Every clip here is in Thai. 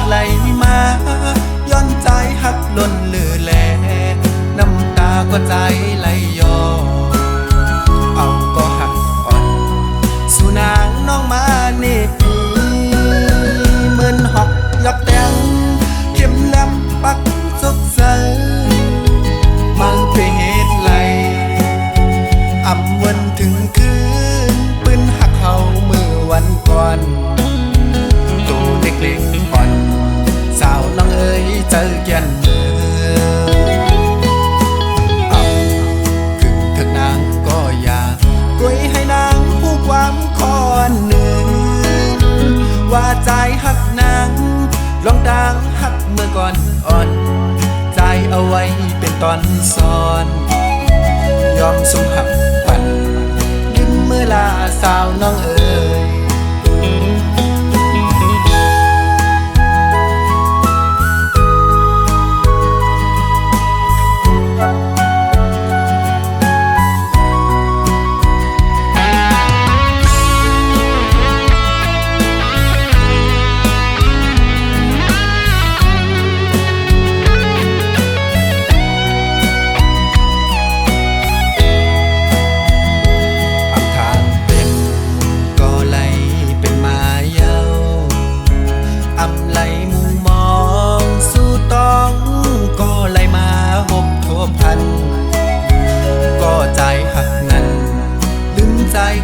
ไหลมาย้อนใจหักล้นเลือแลน้ำตาก็ใจไหลย้อนเอาก็หักอ่อนสู่นางน้องมาเนปีเหมือนหอกยอกแตงเข้มแหลมปักสกใสมันเป็นเหตุไหลอำวันถึงคืนปืนหักเขาเมื่อวันก่อนตัวเล็กๆอ่อนสาวน้องเอ๋ยเจอแก่นเนื้อถึงถึงนางก็อยากกวยให้นางผู้ความคอนหนึ่งว่าใจหักนางลองดังหักเมื่อก่อนอ่อนใจเอาไว้เป็นตอนซ้อนยอมสมหักปันลืมเมื่อลาสาวน้องเอ๋ย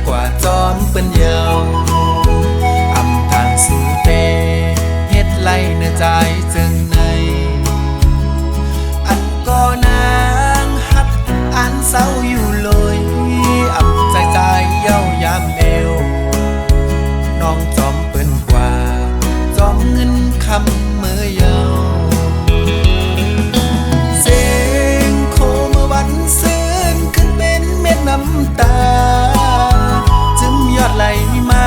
กว่าจอมเป็นเยาวอำทางสู่เตเฮ็ดไล่เนื้อใจจึงในอันก็นางหักอันเศร้าอยู่เลยอำใจเย้ายามเอวน้องจอมเป็นกว่าจอมเงินคำเมื่อเยาวเสียงโคเมื่อวันซื่นขึ้นเป็นเม็ดน้ำตายอดไหลมา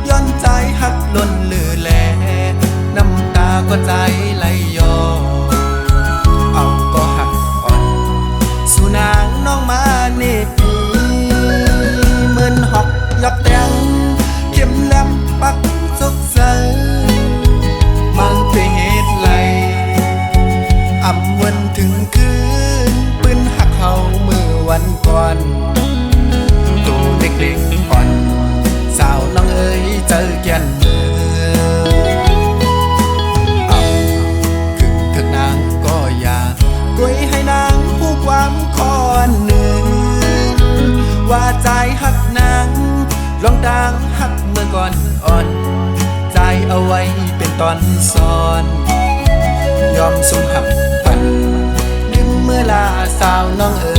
ย้อนใจหักล้นเลือแลน้ำตาก็ใจไหลย้อนเอาก็หักอ่อนสู่นางน้องมาเนปีเหมือนหอกยอกแตงเข้มแหลมปักสกใสมันเป็นเหตุไหลอำวันถึงคืนปืนหักเขาเมื่อวันก่อนตัวเล็กๆอ่อนสาวน้องเอ๋ยเจอแก่นเนื้อถึงถึงนางก็อยากกวยให้นางผู้ความคอนหนึ่งว่าใจหักนางลองดังหักเมื่อก่อนอ่อนใจเอาไว้เป็นตอนซ้อนยอมสมหักปันลืมเมื่อลาสาวน้องเอ๋